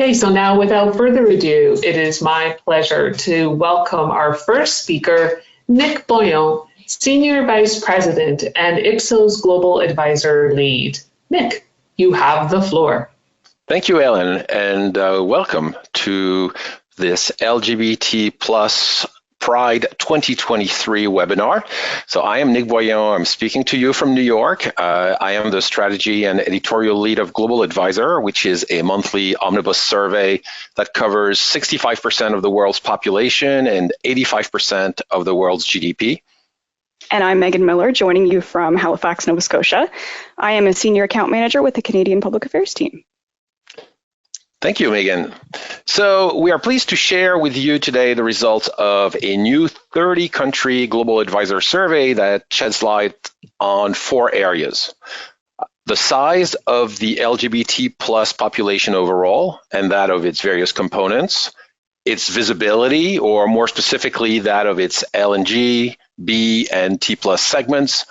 Okay, so now without further ado, it is my pleasure to welcome our first speaker, Nick Boyon, Senior Vice President and Ipsos Global Advisor Lead. Nick, you have the floor. Thank you, Ellen, and welcome to this LGBT plus Pride 2023 webinar. So I am Nick Boyon. I'm speaking to you from New York. I am the strategy and editorial lead of Global Advisor, which is a monthly omnibus survey that covers 65% of the world's population and 85% of the world's GDP. And I'm Megan Miller, joining you from Halifax, Nova Scotia. I am a senior account manager with the Canadian Public Affairs team. Thank you, Megan. So we are pleased to share with you today the results of a new 30-country Global Advisor survey that sheds light on 4 areas: the size of the LGBT plus population overall and that of its various components, its visibility, or more specifically that of its L and G, B, and T plus segments,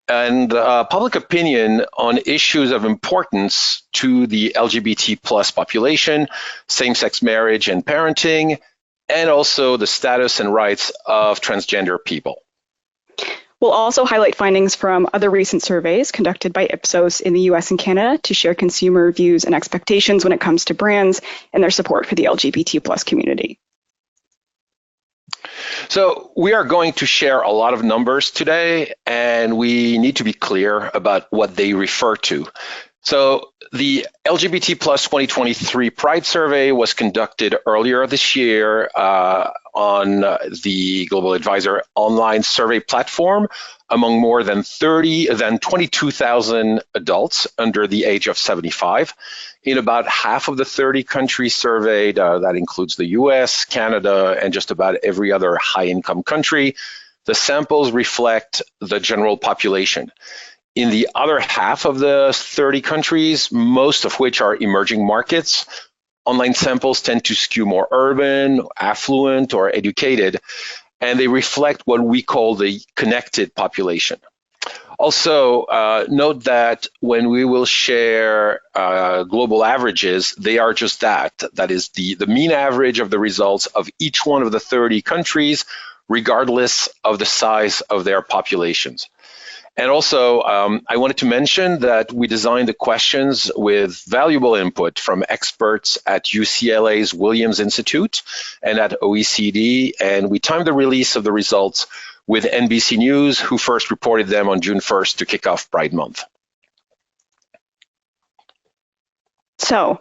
and public opinion on issues of importance to the LGBT plus population, same-sex marriage and parenting, and also the status and rights of transgender people. We'll also highlight findings from other recent surveys conducted by Ipsos in the US and Canada to share consumer views and expectations when it comes to brands and their support for the LGBT plus community. So we are going to share a lot of numbers today, and we need to be clear about what they refer to. So the LGBT plus 2023 Pride survey was conducted earlier this year on the Global Advisor online survey platform among more than 22,000 adults under the age of 75. In about half of the 30 countries surveyed, that includes the US, Canada, and just about every other high-income country, the samples reflect the general population. In the other half of the 30 countries, most of which are emerging markets, online samples tend to skew more urban, affluent, or educated, and they reflect what we call the connected population. Also, note that when we will share global averages, they are just that. That is the mean average of the results of each one of the 30 countries, regardless of the size of their populations. And also, I wanted to mention that we designed the questions with valuable input from experts at UCLA's Williams Institute and at OECD, and we timed the release of the results with NBC News, who first reported them on June 1st to kick off Pride Month. So,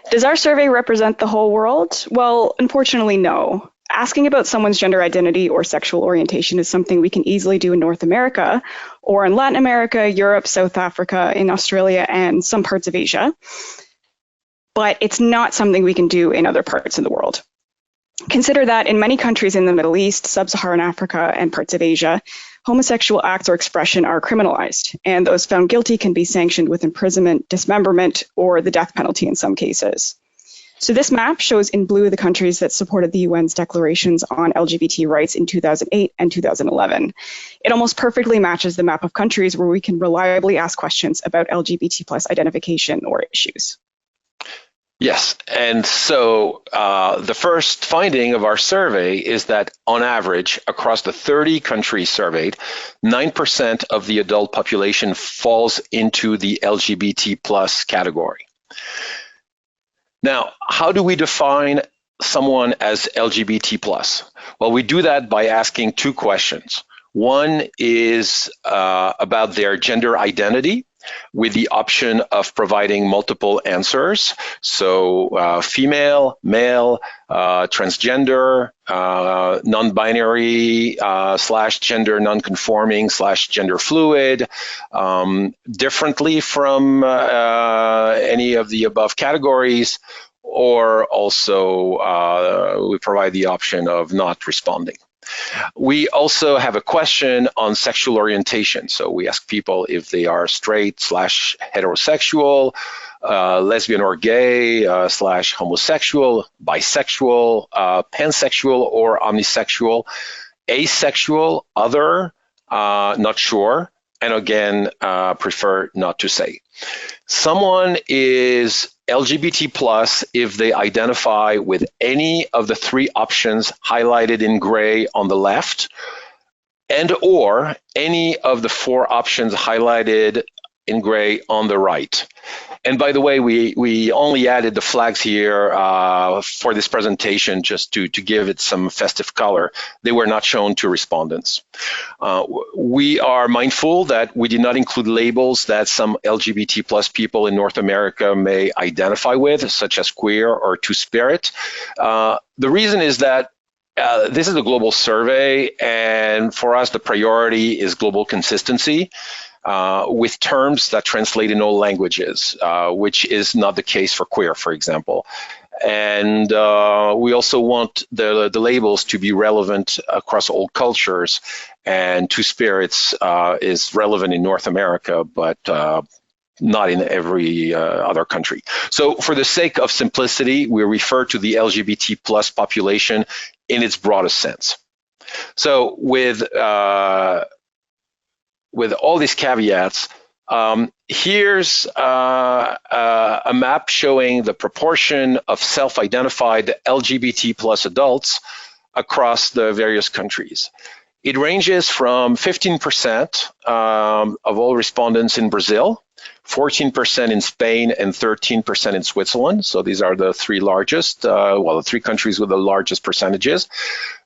does our survey represent the whole world? Well, unfortunately, no. Asking about someone's gender identity or sexual orientation is something we can easily do in North America, or in Latin America, Europe, South Africa, in Australia, and some parts of Asia. But it's not something we can do in other parts of the world. Consider that in many countries in the Middle East, Sub-Saharan Africa, and parts of Asia, homosexual acts or expression are criminalized, and those found guilty can be sanctioned with imprisonment, dismemberment, or the death penalty in some cases. So this map shows in blue the countries that supported the UN's declarations on LGBT rights in 2008 and 2011. It almost perfectly matches the map of countries where we can reliably ask questions about LGBT plus identification or issues. Yes, and so the first finding of our survey is that on average, across the 30 countries surveyed, 9% of the adult population falls into the LGBT plus category. Now, how do we define someone as LGBT plus? Well, we do that by asking 2 questions. One is about their gender identity, with the option of providing multiple answers. So female, male, transgender, non-binary / gender non-conforming / gender fluid, differently from any of the above categories, or also we provide the option of not responding. We also have a question on sexual orientation. So we ask people if they are straight / heterosexual, lesbian or gay / homosexual, bisexual, pansexual or omnisexual, asexual, other, not sure, and again, prefer not to say. Someone is LGBT plus if they identify with any of the three options highlighted in gray on the left, and or any of the four options highlighted in gray on the right. And by the way, we only added the flags here for this presentation just to give it some festive color. They were not shown to respondents. We are mindful that we did not include labels that some LGBT plus people in North America may identify with, such as queer or two-spirit. The reason is that this is a global survey, and for us, the priority is global consistency with terms that translate in all languages, which is not the case for queer, for example. And we also want the labels to be relevant across all cultures, and Two Spirits is relevant in North America, but not in every other country. So for the sake of simplicity, we refer to the LGBT plus population in its broadest sense. So with all these caveats, here's a map showing the proportion of self-identified LGBT plus adults across the various countries. It ranges from 15% of all respondents in Brazil, 14% in Spain, and 13% in Switzerland. So these are the three largest, the three countries with the largest percentages.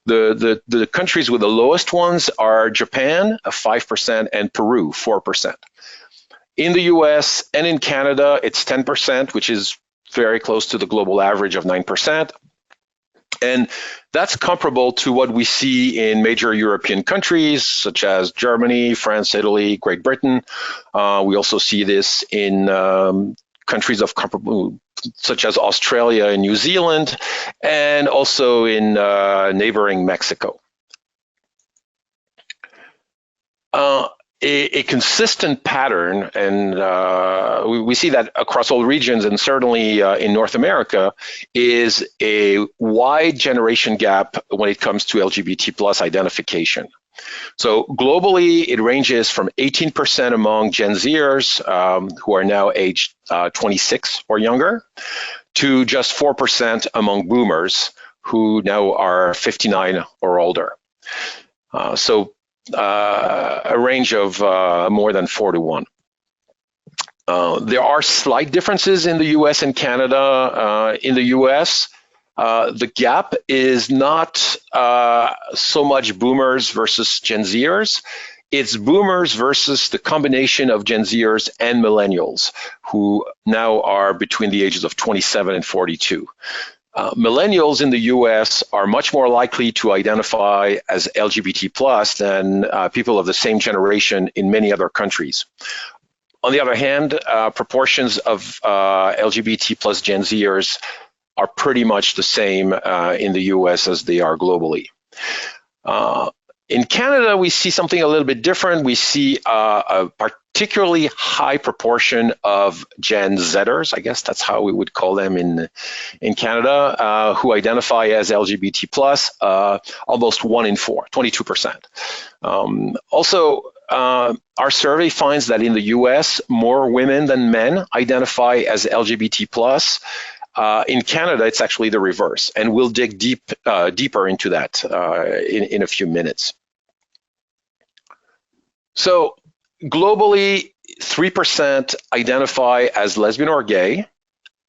The countries with the lowest ones are Japan, 5%, and Peru, 4%. In the US and in Canada, it's 10%, which is very close to the global average of 9%. And that's comparable to what we see in major European countries, such as Germany, France, Italy, Great Britain. We also see this in countries of comparable, such as Australia and New Zealand, and also in neighboring Mexico. A consistent pattern, and we see that across all regions, and certainly in North America, is a wide generation gap when it comes to LGBT plus identification. So globally, it ranges from 18% among Gen Zers, who are now aged 26 or younger, to just 4% among boomers, who now are 59 or older. A range of more than 4 to 1. There are slight differences in the US and Canada. In the US, the gap is not so much boomers versus Gen Zers. It's boomers versus the combination of Gen Zers and millennials, who now are between the ages of 27 and 42. Millennials in the US are much more likely to identify as LGBT plus than people of the same generation in many other countries. On the other hand, proportions of LGBT plus Gen Zers are pretty much the same in the US as they are globally. In Canada, we see something a little bit different. We see a particularly high proportion of Gen Zers, I guess that's how we would call them in Canada, who identify as LGBT plus, almost 1 in 4, 22%. Also, our survey finds that in the US, more women than men identify as LGBT plus. In Canada, it's actually the reverse, and we'll dig deeper into that in a few minutes. So globally, 3% identify as lesbian or gay,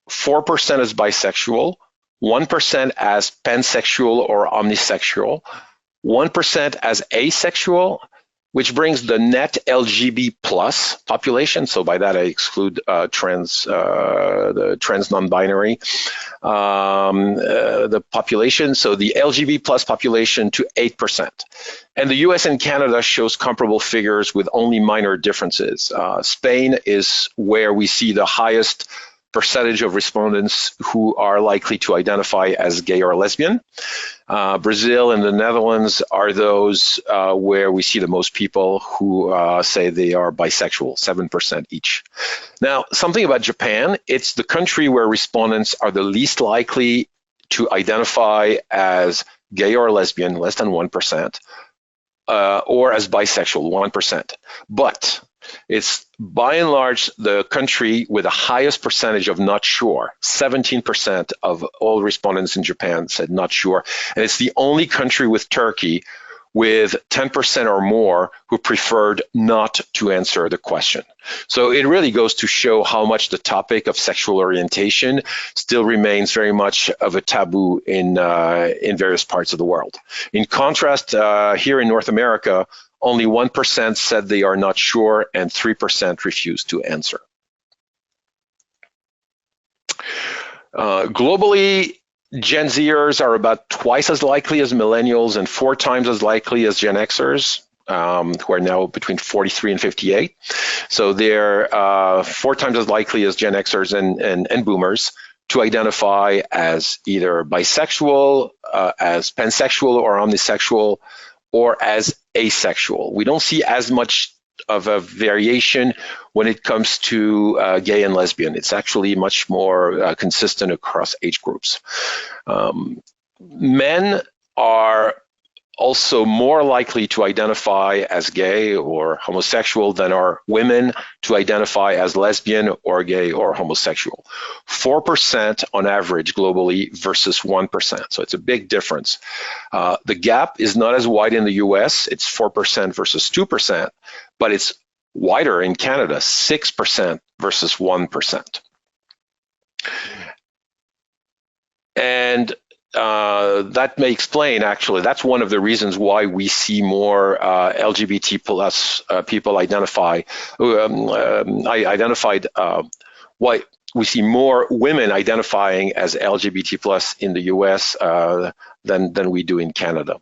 4% as bisexual, 1% as pansexual or omnisexual, 1% as asexual, which brings the net LGBT plus population. So by that I exclude the trans non-binary, the population. So the LGBT plus population to 8%. And the US and Canada shows comparable figures with only minor differences. Spain is where we see the highest percentage of respondents who are likely to identify as gay or lesbian. Brazil and the Netherlands are those where we see the most people who say they are bisexual, 7% each. Now, something about Japan, it's the country where respondents are the least likely to identify as gay or lesbian, less than 1%, or as bisexual, 1%. But It's by and large the country with the highest percentage of not sure. 17% of all respondents in Japan said not sure. And it's the only country with Turkey with 10% or more who preferred not to answer the question. So it really goes to show how much the topic of sexual orientation still remains very much of a taboo in various parts of the world. In contrast, here in North America, only 1% said they are not sure and 3% refused to answer. Globally, Gen Zers are about twice as likely as millennials and 4 times as likely as Gen Xers, who are now between 43 and 58. So they're 4 times as likely as Gen Xers and boomers to identify as either bisexual, as pansexual or omnisexual, or as asexual. We don't see as much of a variation when it comes to gay and lesbian. It's actually much more consistent across age groups. Men are also more likely to identify as gay or homosexual than are women to identify as lesbian or gay or homosexual. 4% on average globally versus 1%. So it's a big difference. The gap is not as wide in the US. It's 4% versus 2%, but it's wider in Canada, 6% versus 1%. And that may explain, actually, that's one of the reasons why we see more LGBT plus people identified, why we see more women identifying as LGBT plus in the US than we do in Canada.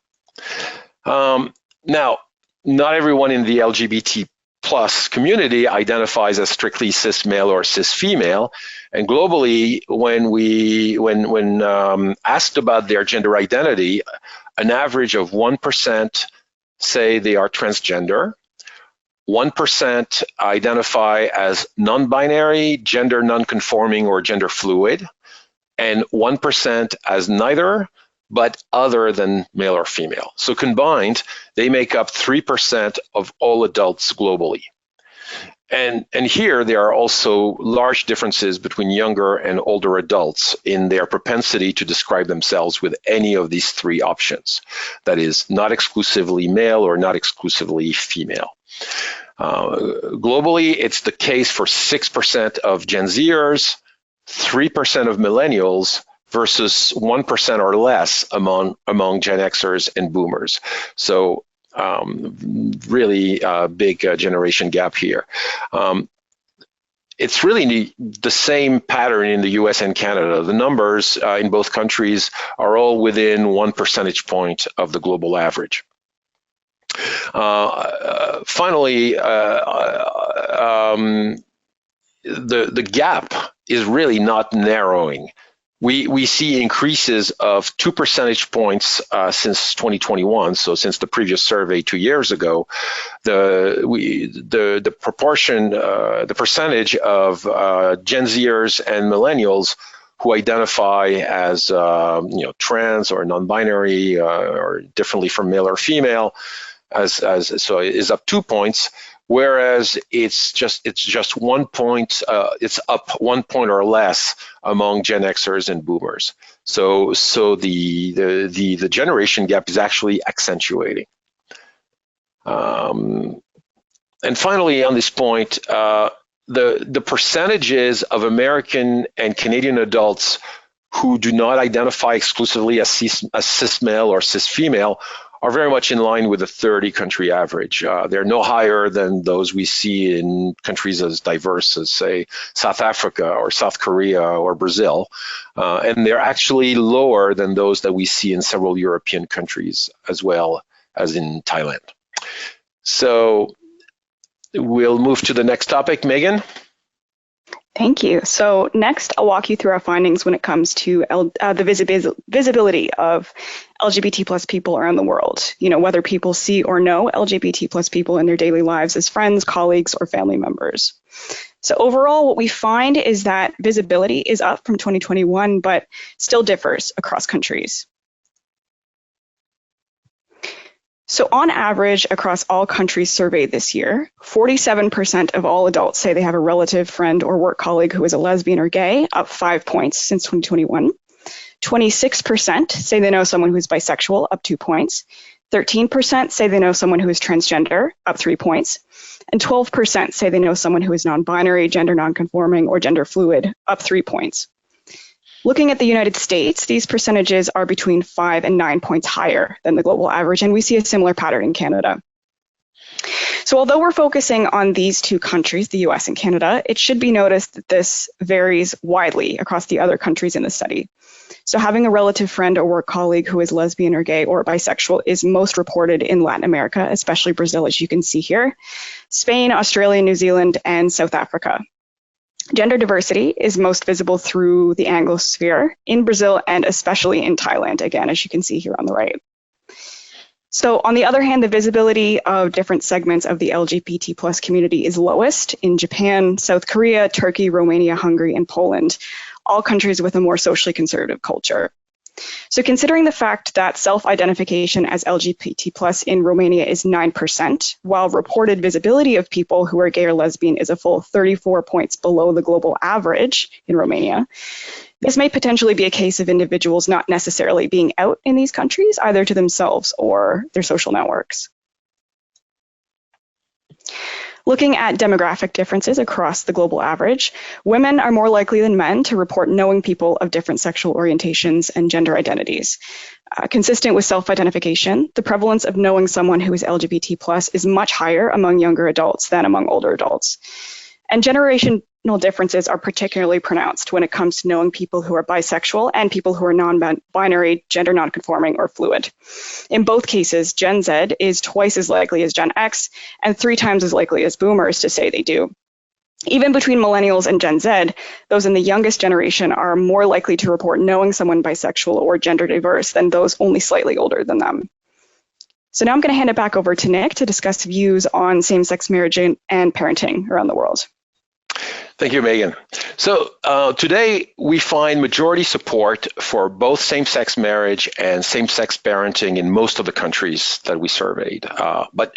Now, not everyone in the LGBT plus community identifies as strictly cis male or cis female. And globally, when asked about their gender identity, an average of 1% say they are transgender, 1% identify as non-binary, gender non-conforming, or gender fluid, and 1% as neither, but other than male or female. So combined, they make up 3% of all adults globally. And here, there are also large differences between younger and older adults in their propensity to describe themselves with any of these 3 options. That is, not exclusively male or not exclusively female. Globally, it's the case for 6% of Gen Zers, 3% of millennials, versus 1% or less among Gen Xers and boomers. So really big generation gap here. It's really the same pattern in the US and Canada. The numbers in both countries are all within 1 percentage point of the global average. Finally, the gap is really not narrowing. We see increases of 2 percentage points since 2021. So since the previous survey 2 years ago, the proportion, the percentage of Gen Zers and millennials who identify as trans or non-binary or differently from male or female, so is up 2 points. Whereas it's just 1 point, it's up 1 point or less among Gen Xers and boomers. So the generation gap is actually accentuating. And finally, on this point, the percentages of American and Canadian adults who do not identify exclusively as cis male or cis female are very much in line with the 30-country average. They're no higher than those we see in countries as diverse as, say, South Africa or South Korea or Brazil. And they're actually lower than those that we see in several European countries, as well as in Thailand. So we'll move to the next topic. Megan? Thank you. So next, I'll walk you through our findings when it comes to the visibility of LGBT plus people around the world. Whether people see or know LGBT plus people in their daily lives as friends, colleagues, or family members. So overall, what we find is that visibility is up from 2021, but still differs across countries. So on average, across all countries surveyed this year, 47% of all adults say they have a relative, friend, or work colleague who is a lesbian or gay, up 5 points since 2021. 26% say they know someone who is bisexual, up 2 points. 13% say they know someone who is transgender, up 3 points. And 12% say they know someone who is non-binary, gender non-conforming, or gender fluid, up 3 points. Looking at the United States, these percentages are between 5 and 9 points higher than the global average, and we see a similar pattern in Canada. So although we're focusing on these two countries, the US and Canada, it should be noticed that this varies widely across the other countries in the study. So having a relative friend or work colleague who is lesbian or gay or bisexual is most reported in Latin America, especially Brazil, as you can see here, Spain, Australia, New Zealand, and South Africa. Gender diversity is most visible through the Anglosphere in Brazil and especially in Thailand, again, as you can see here on the right. So on the other hand, the visibility of different segments of the LGBT plus community is lowest in Japan, South Korea, Turkey, Romania, Hungary, and Poland, all countries with a more socially conservative culture. So considering the fact that self-identification as LGBT plus in Romania is 9%, while reported visibility of people who are gay or lesbian is a full 34 points below the global average in Romania, this may potentially be a case of individuals not necessarily being out in these countries, either to themselves or their social networks. Looking at demographic differences across the global average, women are more likely than men to report knowing people of different sexual orientations and gender identities. Consistent with self-identification, the prevalence of knowing someone who is LGBT plus is much higher among younger adults than among older adults. And generational differences are particularly pronounced when it comes to knowing people who are bisexual and people who are non-binary, gender non-conforming, or fluid. In both cases, Gen Z is twice as likely as Gen X and 3 times as likely as boomers to say they do. Even between millennials and Gen Z, those in the youngest generation are more likely to report knowing someone bisexual or gender diverse than those only slightly older than them. So now I'm going to hand it back over to Nick to discuss views on same-sex marriage and parenting around the world. Thank you, Megan. So today we find majority support for both same-sex marriage and same-sex parenting in most of the countries that we surveyed. But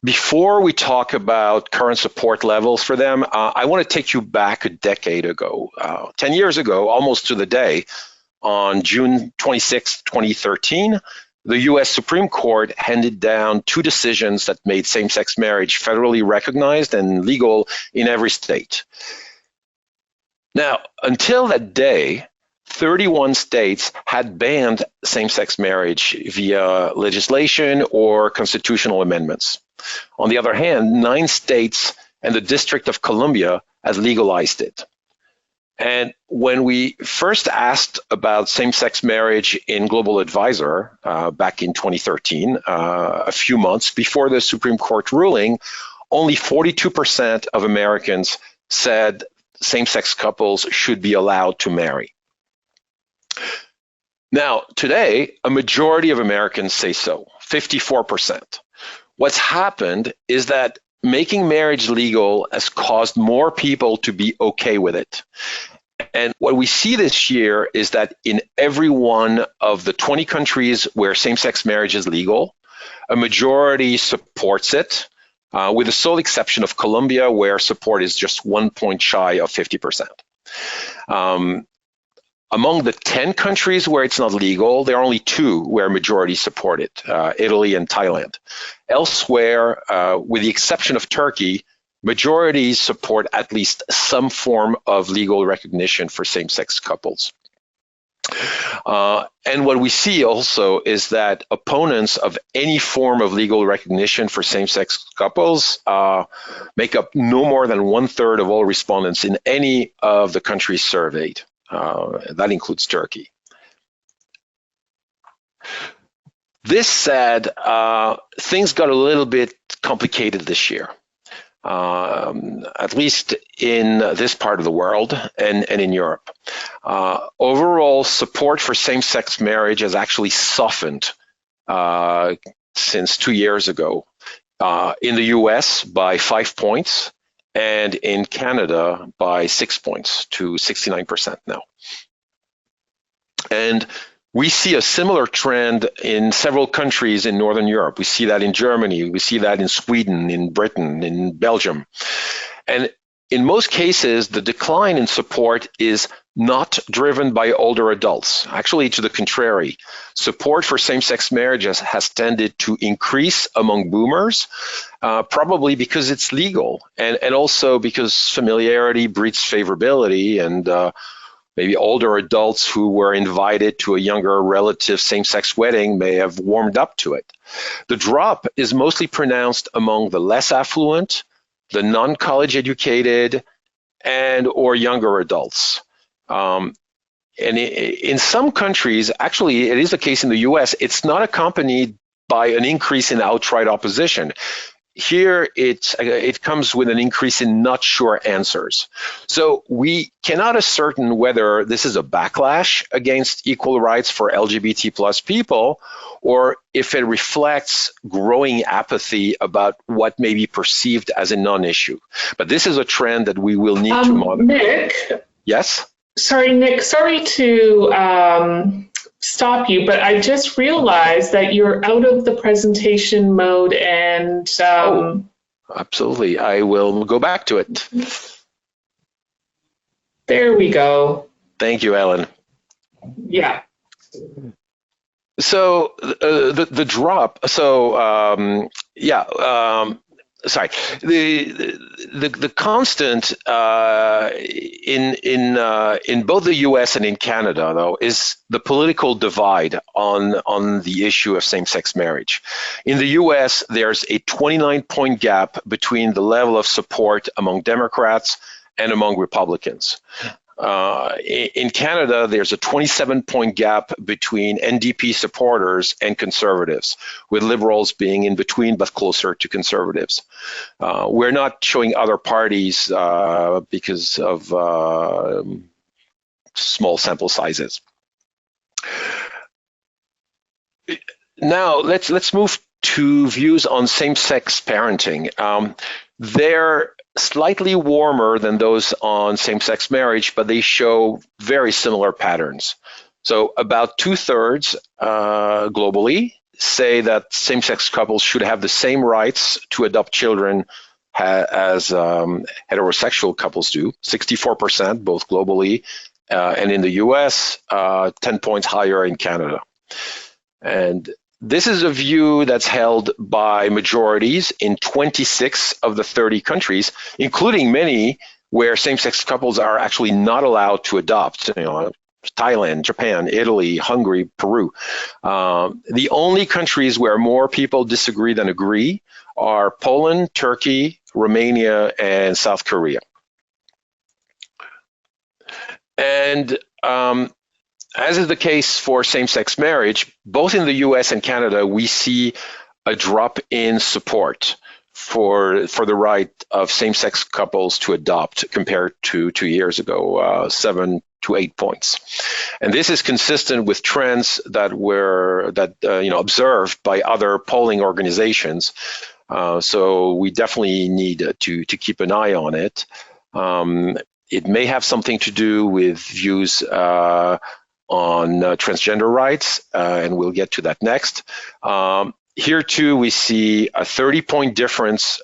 before we talk about current support levels for them, I want to take you back a decade ago, 10 years ago, almost to the day, on June 26, 2013, the US Supreme Court handed down 2 decisions that made same-sex marriage federally recognized and legal in every state. Now, until that day, 31 states had banned same-sex marriage via legislation or constitutional amendments. On the other hand, 9 states and the District of Columbia had legalized it. And when we first asked about same-sex marriage in Global Advisor back in 2013, a few months before the Supreme Court ruling, only 42% of Americans said same-sex couples should be allowed to marry. Now, today, a majority of Americans say so, 54%. What's happened is that making marriage legal has caused more people to be okay with it. And what we see this year is that in every one of the 20 countries where same-sex marriage is legal, a majority supports it, with the sole exception of Colombia, where support is just 1 point shy of 50%. Among the 10 countries where it's not legal, there are only 2 where majority support it, Italy and Thailand. Elsewhere, with the exception of Turkey, majorities support at least some form of legal recognition for same-sex couples. And what we see also is that opponents of any form of legal recognition for same-sex couples make up no more than 1/3 of all respondents in any of the countries surveyed. That includes Turkey. This said, things got a little bit complicated this year, at least in this part of the world and in Europe. Overall, support for same-sex marriage has actually softened since 2 years ago. In the US by 5 points, and in Canada by 6 points to 69% now. And We see a similar trend in several countries in Northern Europe. We see that in Germany, we see that in Sweden, in Britain, in Belgium. And in most cases, the decline in support is not driven by older adults. Actually, to the contrary, support for same-sex marriages has tended to increase among boomers, probably because it's legal, and also because familiarity breeds favorability, and maybe older adults who were invited to a younger relative same-sex wedding may have warmed up to it. The drop is mostly pronounced among the less affluent, the non-college educated, and or younger adults. And in some countries, actually, it is the case in the US, it's not accompanied by an increase in outright opposition. Here, it comes with an increase in not sure answers. So we cannot ascertain whether this is a backlash against equal rights for LGBT plus people, or if it reflects growing apathy about what may be perceived as a non-issue. But this is a trend that we will need to monitor. Nick? Yes? Sorry, Nick, sorry to stop you, but I just realized that you're out of the presentation mode and... Oh, absolutely. I will go back to it. There we go. Thank you, Ellen. Yeah. So the drop, so sorry, the constant in both the U.S. and in Canada, though, is the political divide on the issue of same-sex marriage. In the U.S., there's a 29-point gap between the level of support among Democrats and among Republicans. In Canada, there's a 27-point gap between NDP supporters and conservatives, with Liberals being in between but closer to conservatives. We're not showing other parties because of small sample sizes. Now, let's move to views on same-sex parenting. They're slightly warmer than those on same-sex marriage, but they show very similar patterns. So about 2/3 globally say that same-sex couples should have the same rights to adopt children as heterosexual couples do, 64% both globally, and in the US, 10 points higher in Canada. And this is a view that's held by majorities in 26 of the 30 countries, including many where same-sex couples are actually not allowed to adopt, Thailand, Japan, Italy, Hungary, Peru. The only countries where more people disagree than agree are Poland, Turkey, Romania, and South Korea. And as is the case for same-sex marriage, both in the US and Canada, we see a drop in support for the right of same-sex couples to adopt compared to 2 years ago, 7 to 8 points. And this is consistent with trends that were observed by other polling organizations. So we definitely need to keep an eye on it. It may have something to do with views on transgender rights, and we'll get to that next. Here too, we see a 30-point difference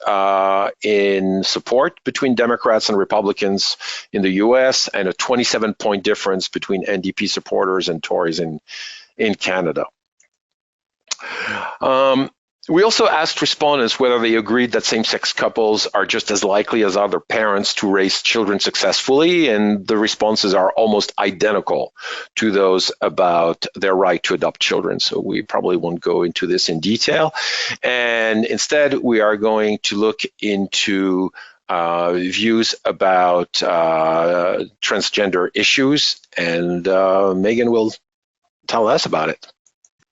in support between Democrats and Republicans in the US, and a 27-point difference between NDP supporters and Tories in Canada. We also asked respondents whether they agreed that same-sex couples are just as likely as other parents to raise children successfully, and the responses are almost identical to those about their right to adopt children. So we probably won't go into this in detail. And instead, we are going to look into views about transgender issues, and Megan will tell us about it.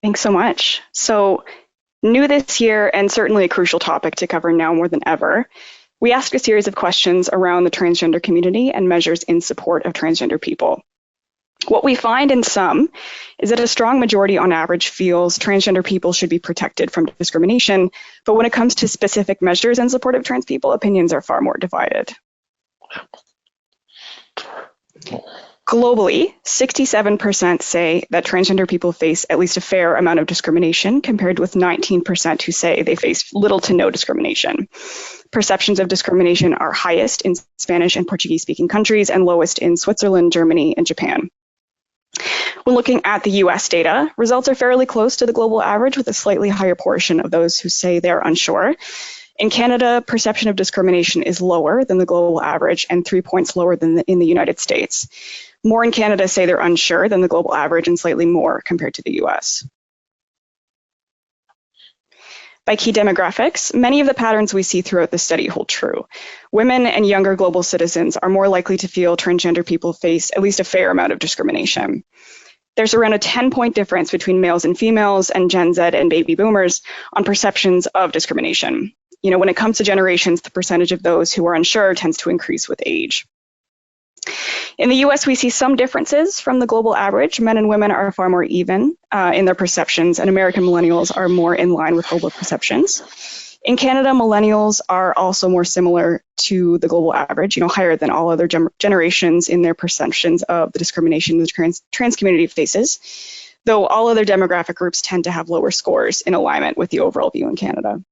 Thanks so much. So, new this year, and certainly a crucial topic to cover now more than ever, we asked a series of questions around the transgender community and measures in support of transgender people. What we find in some is that a strong majority on average feels transgender people should be protected from discrimination, but when it comes to specific measures in support of trans people, opinions are far more divided. Globally, 67% say that transgender people face at least a fair amount of discrimination, compared with 19% who say they face little to no discrimination. Perceptions of discrimination are highest in Spanish and Portuguese-speaking countries and lowest in Switzerland, Germany, and Japan. When looking at the US data, results are fairly close to the global average, with a slightly higher portion of those who say they're unsure. In Canada, perception of discrimination is lower than the global average and 3 points lower than in the United States. More in Canada say they're unsure than the global average and slightly more compared to the US. By key demographics, many of the patterns we see throughout the study hold true. Women and younger global citizens are more likely to feel transgender people face at least a fair amount of discrimination. There's around a 10-point difference between males and females and Gen Z and baby boomers on perceptions of discrimination. When it comes to generations, the percentage of those who are unsure tends to increase with age. In the US, we see some differences from the global average. Men and women are far more even in their perceptions, and American millennials are more in line with global perceptions. In Canada, millennials are also more similar to the global average, higher than all other generations in their perceptions of the discrimination the trans community faces, though all other demographic groups tend to have lower scores in alignment with the overall view in Canada.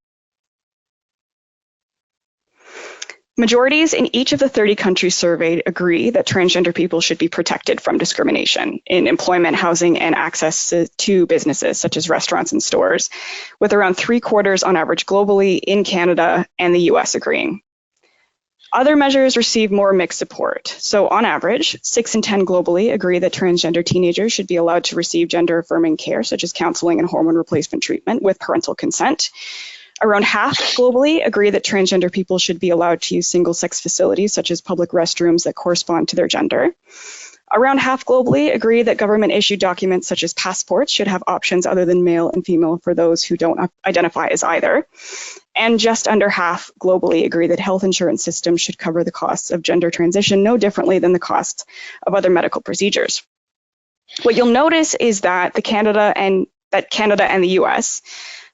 Majorities in each of the 30 countries surveyed agree that transgender people should be protected from discrimination in employment, housing, and access to businesses such as restaurants and stores, with around 3/4 on average globally, in Canada and the US agreeing. Other measures receive more mixed support. So on average, 6 in 10 globally agree that transgender teenagers should be allowed to receive gender-affirming care, such as counseling and hormone replacement treatment, with parental consent. Around half globally agree that transgender people should be allowed to use single-sex facilities, such as public restrooms that correspond to their gender. Around half globally agree that government-issued documents, such as passports, should have options other than male and female for those who don't identify as either. And just under half globally agree that health insurance systems should cover the costs of gender transition no differently than the costs of other medical procedures. What you'll notice is that Canada and the US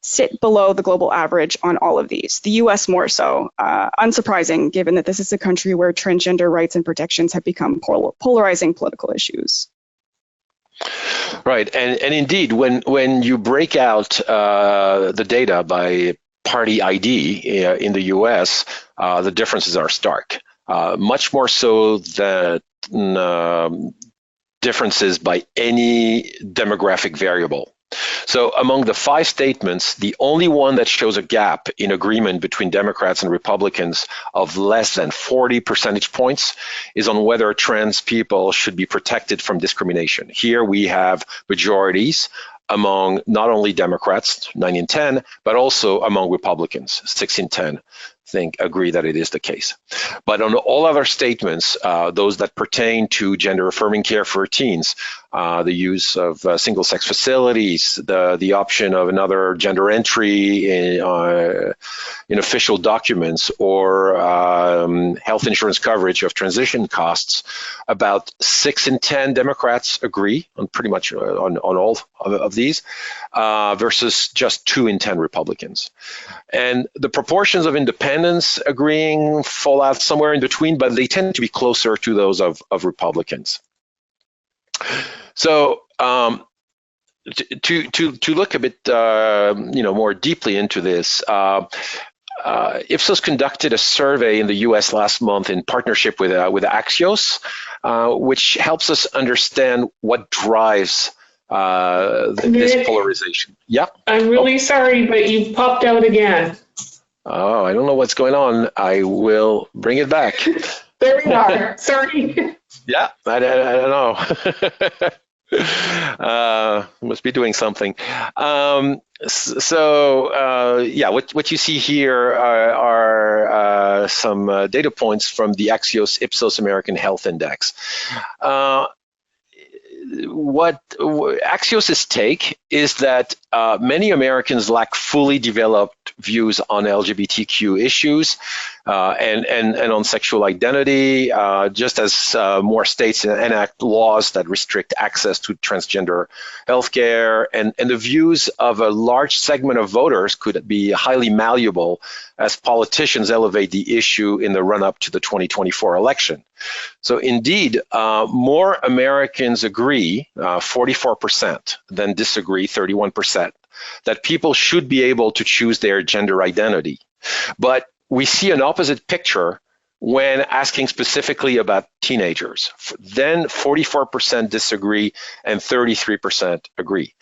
sit below the global average on all of these, the US more so. Unsurprising, given that this is a country where transgender rights and protections have become polarizing political issues. Right, and indeed, when you break out the data by party ID in the US, the differences are stark, much more so than differences by any demographic variable. So among the 5 statements, the only one that shows a gap in agreement between Democrats and Republicans of less than 40 percentage points is on whether trans people should be protected from discrimination. Here we have majorities among not only Democrats, 9 in 10, but also among Republicans, 6 in 10. Agree that it is the case. But on all other statements, those that pertain to gender-affirming care for teens, the use of single-sex facilities, the option of another gender entry in official documents, or health insurance coverage of transition costs, about 6 in 10 Democrats agree on pretty much on all of these, versus just 2 in 10 Republicans. And the proportions of independents agreeing fall out somewhere in between, but they tend to be closer to those of Republicans. So to look a bit more deeply into this, Ipsos conducted a survey in the US last month in partnership with Axios, which helps us understand what drives this polarization. Yeah. I'm really sorry, but you popped out again. Oh, I don't know what's going on. I will bring it back. There we are. Sorry. Yeah, I don't know. Must be doing something. Yeah, what you see here are some data points from the Axios Ipsos American Health Index. What Axios' take is that many Americans lack fully developed views on LGBTQ issues and on sexual identity, just as more states enact laws that restrict access to transgender healthcare, and the views of a large segment of voters could be highly malleable as politicians elevate the issue in the run-up to the 2024 election. So indeed, more Americans agree, 44%, than disagree, 31%, that people should be able to choose their gender identity. But we see an opposite picture when asking specifically about teenagers. Then 44% disagree and 33% agree.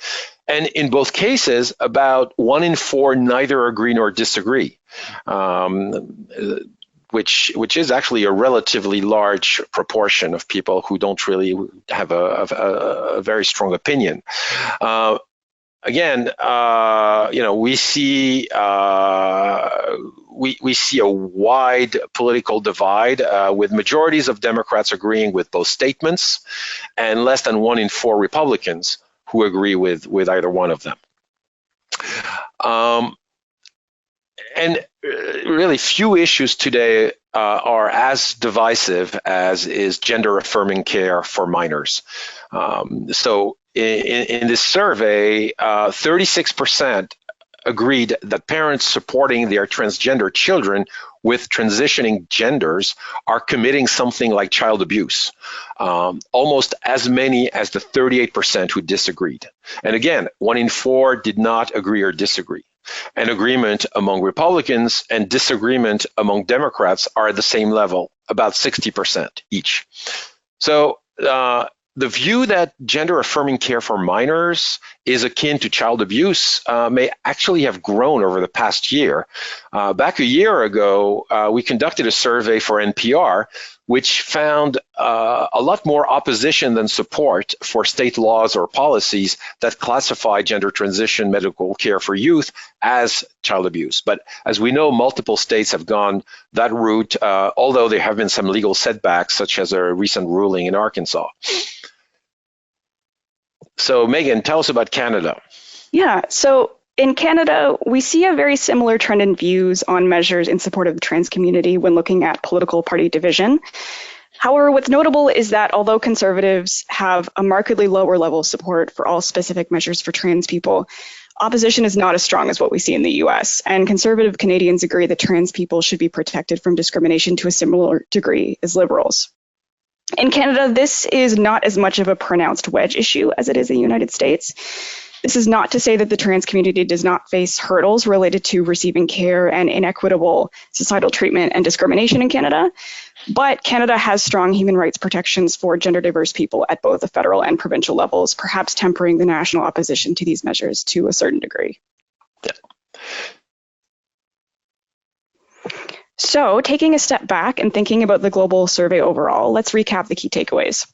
And in both cases, about 1 in 4 neither agree nor disagree, which is actually a relatively large proportion of people who don't really have a very strong opinion. Again, we see we see a wide political divide with majorities of Democrats agreeing with both statements and less than 1 in 4 Republicans who agree with either one of them. And really few issues today are as divisive as is gender-affirming care for minors. So in this survey, 36% agreed that parents supporting their transgender children with transitioning genders are committing something like child abuse, almost as many as the 38% who disagreed. And again, 1 in 4 did not agree or disagree. And agreement among Republicans and disagreement among Democrats are at the same level, about 60% each. So the view that gender-affirming care for minors is akin to child abuse may actually have grown over the past year. Back a year ago, we conducted a survey for NPR, which found a lot more opposition than support for state laws or policies that classify gender transition medical care for youth as child abuse. But as we know, multiple states have gone that route, although there have been some legal setbacks, such as a recent ruling in Arkansas. So Megan, tell us about Canada. Yeah, so in Canada, we see a very similar trend in views on measures in support of the trans community when looking at political party division. However, what's notable is that although conservatives have a markedly lower level of support for all specific measures for trans people, opposition is not as strong as what we see in the US, and conservative Canadians agree that trans people should be protected from discrimination to a similar degree as liberals. In Canada, this is not as much of a pronounced wedge issue as it is in the United States. This is not to say that the trans community does not face hurdles related to receiving care and inequitable societal treatment and discrimination in Canada, but Canada has strong human rights protections for gender diverse people at both the federal and provincial levels, perhaps tempering the national opposition to these measures to a certain degree. Yeah. So, taking a step back and thinking about the global survey overall, let's recap the key takeaways.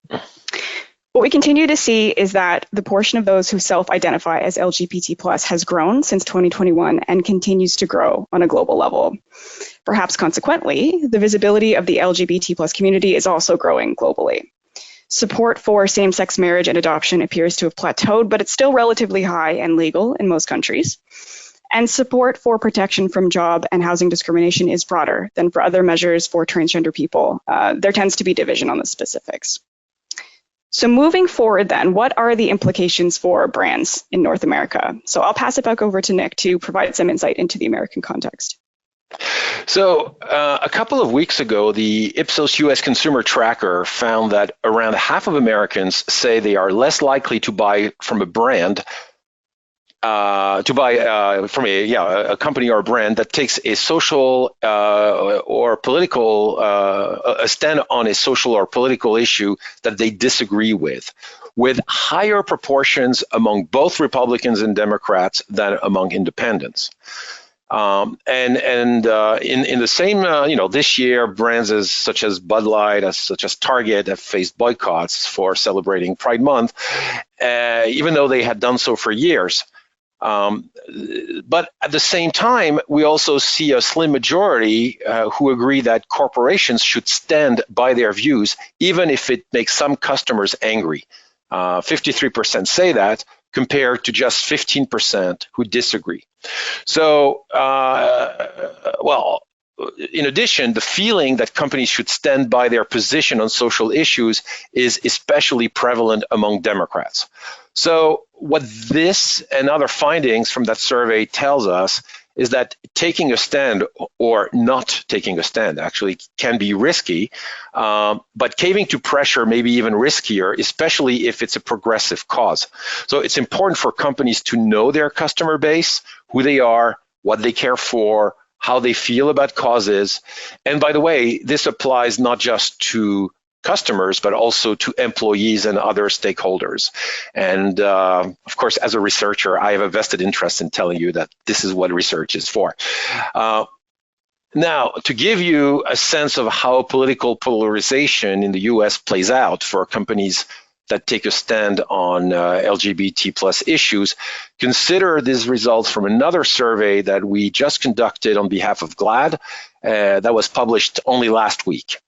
What we continue to see is that the portion of those who self-identify as LGBT+ has grown since 2021 and continues to grow on a global level. Perhaps consequently, the visibility of the LGBT+ community is also growing globally. Support for same-sex marriage and adoption appears to have plateaued, but it's still relatively high and legal in most countries. And support for protection from job and housing discrimination is broader than for other measures for transgender people. There tends to be division on the specifics. So moving forward then, what are the implications for brands in North America? So I'll pass it back over to Nick to provide some insight into the American context. So a couple of weeks ago, the Ipsos US Consumer Tracker found that around half of Americans say they are less likely to buy from a brand from a company or a brand that takes a social or political, a stand on a social or political issue that they disagree with higher proportions among both Republicans and Democrats than among independents. In the same, this year, brands such as Bud Light, such as Target, have faced boycotts for celebrating Pride Month, even though they had done so for years. But at the same time, we also see a slim majority who agree that corporations should stand by their views, even if it makes some customers angry. 53% say that, compared to just 15% who disagree. So, well, in addition, the feeling that companies should stand by their position on social issues is especially prevalent among Democrats. So what this and other findings from that survey tells us is that taking a stand, or not taking a stand actually, can be risky, but caving to pressure may be even riskier, especially if it's a progressive cause. So it's important for companies to know their customer base, who they are, what they care for, how they feel about causes. And by the way, this applies not just to customers, but also to employees and other stakeholders. And of course, as a researcher, I have a vested interest in telling you that this is what research is for. Now, to give you a sense of how political polarization in the US plays out for companies that take a stand on LGBT plus issues, consider these results from another survey that we just conducted on behalf of GLAAD that was published only last week.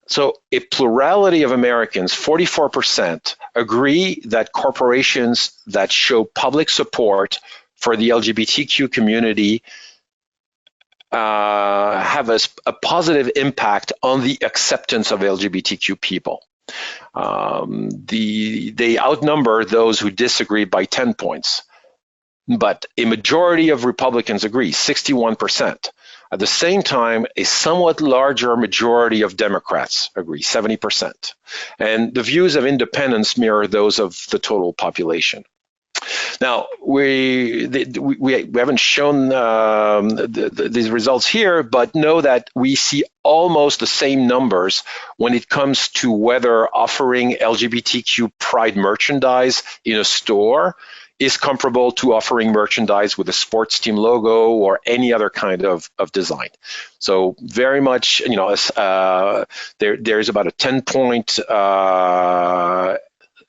So a plurality of Americans, 44%, agree that corporations that show public support for the LGBTQ community have a positive impact on the acceptance of LGBTQ people. They outnumber those who disagree by 10 points. But a majority of Republicans agree, 61%. At the same time, a somewhat larger majority of Democrats agree, 70%. And the views of independents mirror those of the total population. Now, we haven't shown these results here, but know that we see almost the same numbers when it comes to whether offering LGBTQ pride merchandise in a store is comparable to offering merchandise with a sports team logo or any other kind of design. So very much, you know, there's about a 10-point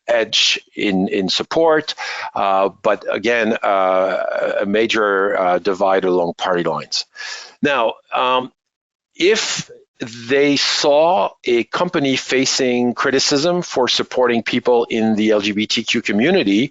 edge in support, but again, a major divide along party lines. Now, if they saw a company facing criticism for supporting people in the LGBTQ community,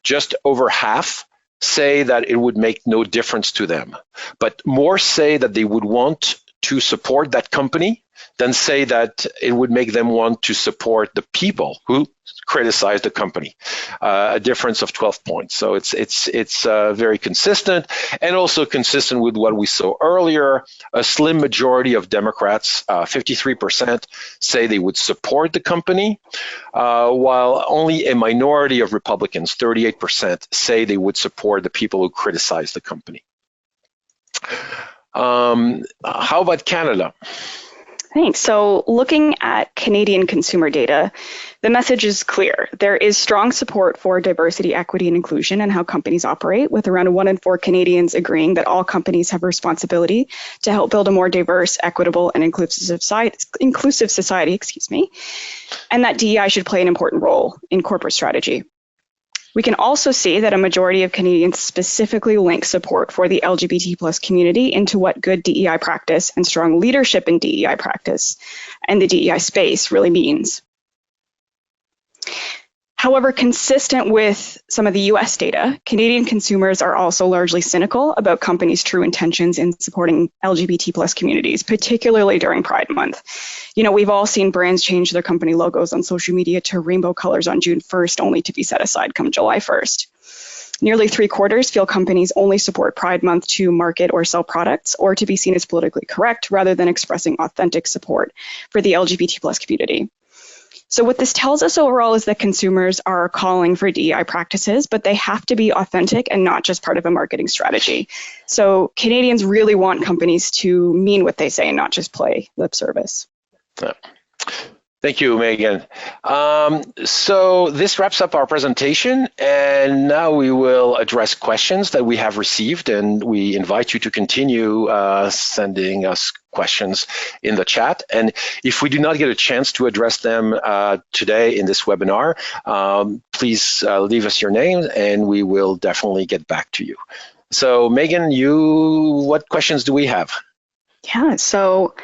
just over half say that it would make no difference to them, but more say that they would want to support that company than say that it would make them want to support the people who criticize the company, a difference of 12 points. So it's very consistent, and also consistent with what we saw earlier. A slim majority of Democrats, 53%, say they would support the company, while only a minority of Republicans, 38%, say they would support the people who criticize the company. How about Canada? Thanks. So looking at Canadian consumer data, the message is clear. There is strong support for diversity, equity, and inclusion and how companies operate, with around 1 in 4 Canadians agreeing that all companies have a responsibility to help build a more diverse, equitable, and inclusive society, and that DEI should play an important role in corporate strategy. We can also see that a majority of Canadians specifically link support for the LGBT plus community into what good DEI practice and strong leadership in DEI practice and the DEI space really means. However, consistent with some of the US data, Canadian consumers are also largely cynical about companies' true intentions in supporting LGBT plus communities, particularly during Pride Month. You know, we've all seen brands change their company logos on social media to rainbow colors on June 1st, only to be set aside come July 1st. Nearly 3/4 feel companies only support Pride Month to market or sell products or to be seen as politically correct rather than expressing authentic support for the LGBT plus community. So what this tells us overall is that consumers are calling for DEI practices, but they have to be authentic and not just part of a marketing strategy. So Canadians really want companies to mean what they say and not just play lip service. Thank you, Megan. So this wraps up our presentation, and now we will address questions that we have received, and we invite you to continue sending us questions in the chat. And if we do not get a chance to address them today in this webinar, please leave us your name, and we will definitely get back to you. So Megan, what questions do we have? Yeah, so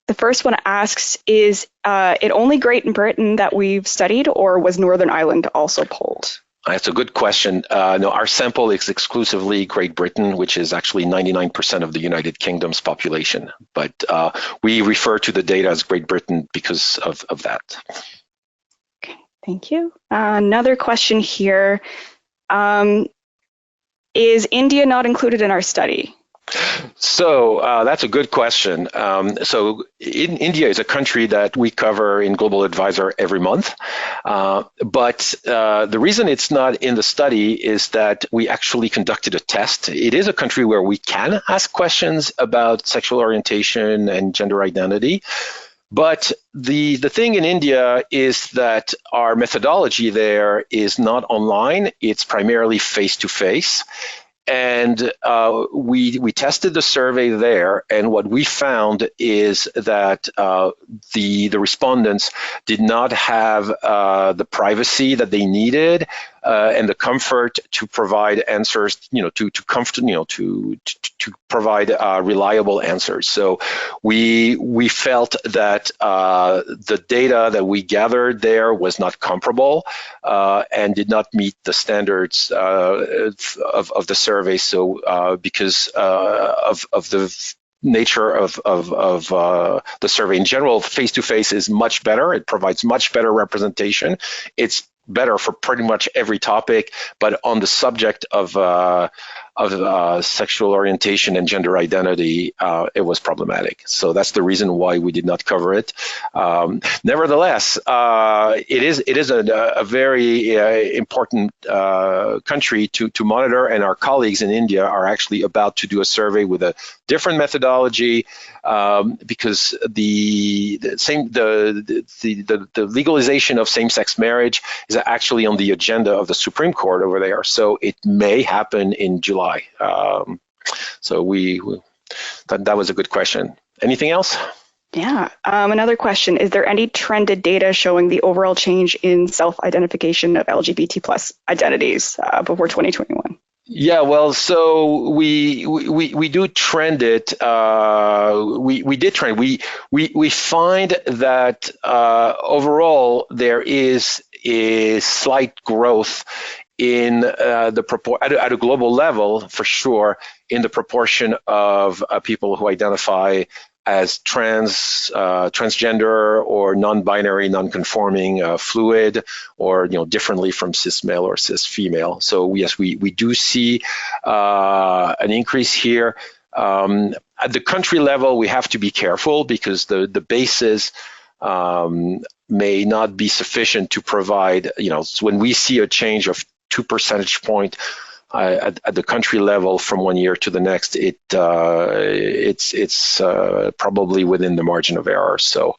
the first one asks, is it only Great Britain that we've studied, or was Northern Ireland also polled? That's a good question. No, our sample is exclusively Great Britain, which is actually 99% of the United Kingdom's population. But we refer to the data as Great Britain because of that. Okay, thank you. Another question here. Is India not included in our study? So that's a good question. India is a country that we cover in Global Advisor every month. But the reason it's not in the study is that we actually conducted a test. It is a country where we can ask questions about sexual orientation and gender identity. But the thing in India is that our methodology there is not online. It's primarily face-to-face. And we tested the survey there, and what we found is that the respondents did not have the privacy that they needed and the comfort to provide answers, to provide reliable answers. So we felt that the data that we gathered there was not comparable and did not meet the standards of the survey. So because of the nature of the survey in general, face-to-face is much better. It provides much better representation. It's better for pretty much every topic, but on the subject of sexual orientation and gender identity, it was problematic. So that's the reason why we did not cover it. Nevertheless, it is a very important country to monitor, and our colleagues in India are actually about to do a survey with a different methodology because the legalization of same-sex marriage is actually on the agenda of the Supreme Court over there. So it may happen in July. So that was a good question. Anything else? Yeah. Another question, is there any trended data showing the overall change in self-identification of LGBT plus identities before 2021? Yeah, well, so we do trend it. We did trend. We find that overall there is a slight growth in the at a global level, for sure, in the proportion of people who identify as transgender or non-binary, non-conforming, fluid, or differently from cis male or cis female. So yes, we do see an increase here. At the country level, we have to be careful because the basis may not be sufficient to provide. When we see a change of 2 percentage points at the country level from one year to the next, it's probably within the margin of error. So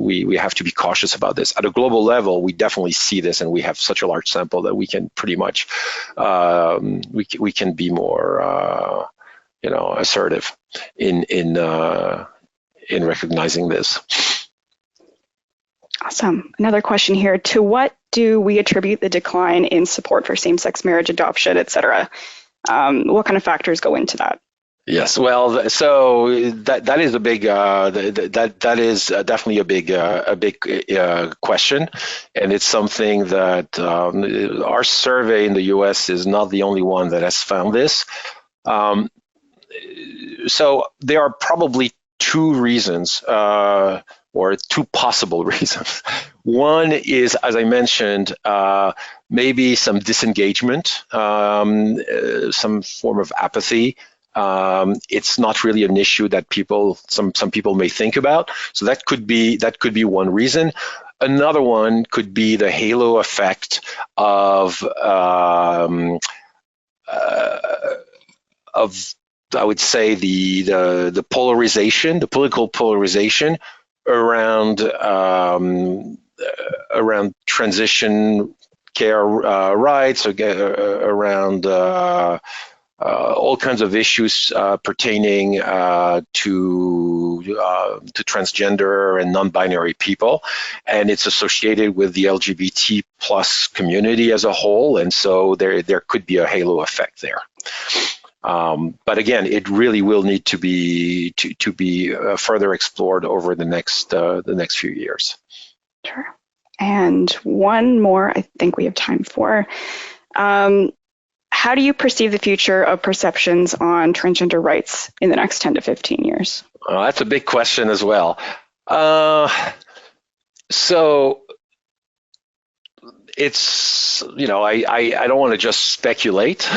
we have to be cautious about this. At a global level, we definitely see this, and we have such a large sample that we can pretty much we can be more assertive in recognizing this. Awesome. Another question here. To what do we attribute the decline in support for same-sex marriage, adoption, et cetera? What kind of factors go into that? Yes, well, so that is a big that is definitely a big question, and it's something that our survey in the U.S. is not the only one that has found this. So there are probably two reasons. Or two possible reasons. One is, as I mentioned, maybe some disengagement, some form of apathy. It's not really an issue that some people may think about. So that could be one reason. Another one could be the halo effect of I would say the polarization, the political polarization around transition care rights, around all kinds of issues pertaining to transgender and non-binary people, and it's associated with the LGBT plus community as a whole, and so there could be a halo effect there. But again, it really will need to be further explored over the next few years. Sure. And one more I think we have time for. How do you perceive the future of perceptions on transgender rights in the next 10 to 15 years? That's a big question as well. So it's, I don't want to just speculate,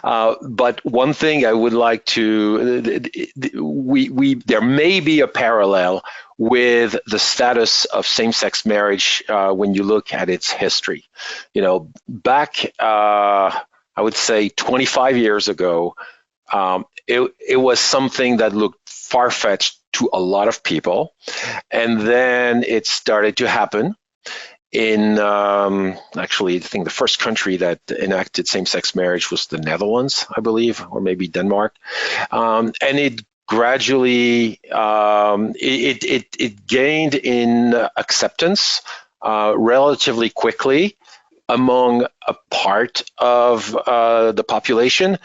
but one thing I would like to, there may be a parallel with the status of same-sex marriage when you look at its history. Back, I would say 25 years ago, it was something that looked far-fetched to a lot of people, and then it started to happen. In actually, I think the first country that enacted same-sex marriage was the Netherlands, I believe, or maybe Denmark, and it gradually it gained in acceptance relatively quickly among a part of the population.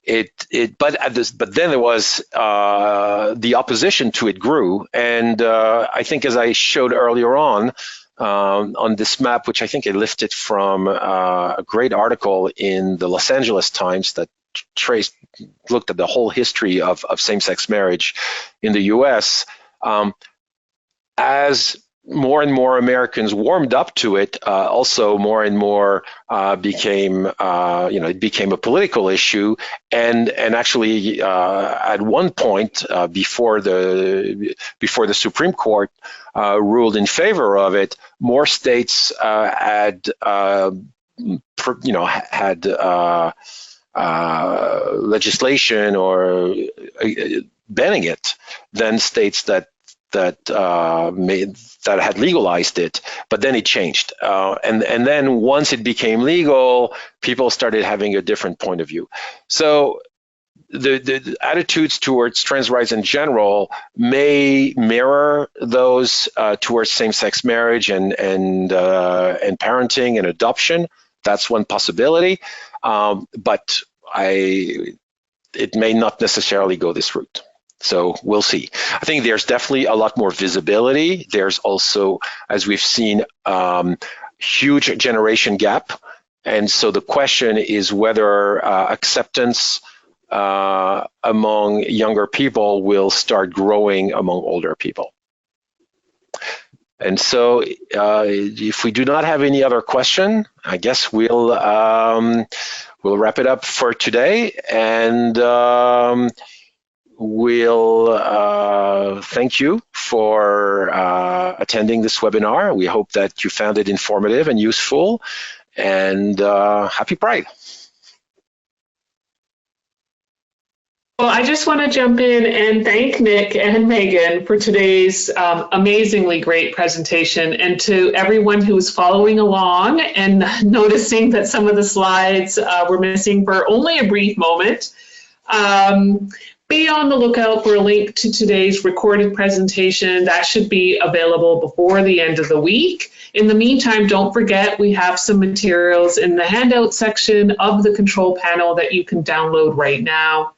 But then there was the opposition to it grew, and I think, as I showed earlier on this map, which I think I lifted from a great article in the Los Angeles Times that looked at the whole history of same-sex marriage in the U.S. As more and more Americans warmed up to it, also more and more became, it became a political issue, and actually at one point before the Supreme Court ruled in favor of it, more states had legislation or banning it than states that had legalized it, but then it changed. And then once it became legal, people started having a different point of view. So the attitudes towards trans rights in general may mirror those towards same-sex marriage and parenting and adoption. That's one possibility, but it may not necessarily go this route. So we'll see. I think there's definitely a lot more visibility. There's also, as we've seen, huge generation gap. And so the question is whether acceptance among younger people will start growing among older people. And so if we do not have any other question, I guess we'll wrap it up for today. And we'll thank you for attending this webinar. We hope that you found it informative and useful, and happy Pride. Well, I just want to jump in and thank Nick and Megan for today's amazingly great presentation, and to everyone who was following along and noticing that some of the slides were missing for only a brief moment. Be on the lookout for a link to today's recorded presentation. That should be available before the end of the week. In the meantime, don't forget we have some materials in the handout section of the control panel that you can download right now.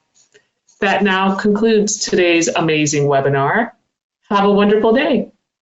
That now concludes today's amazing webinar. Have a wonderful day.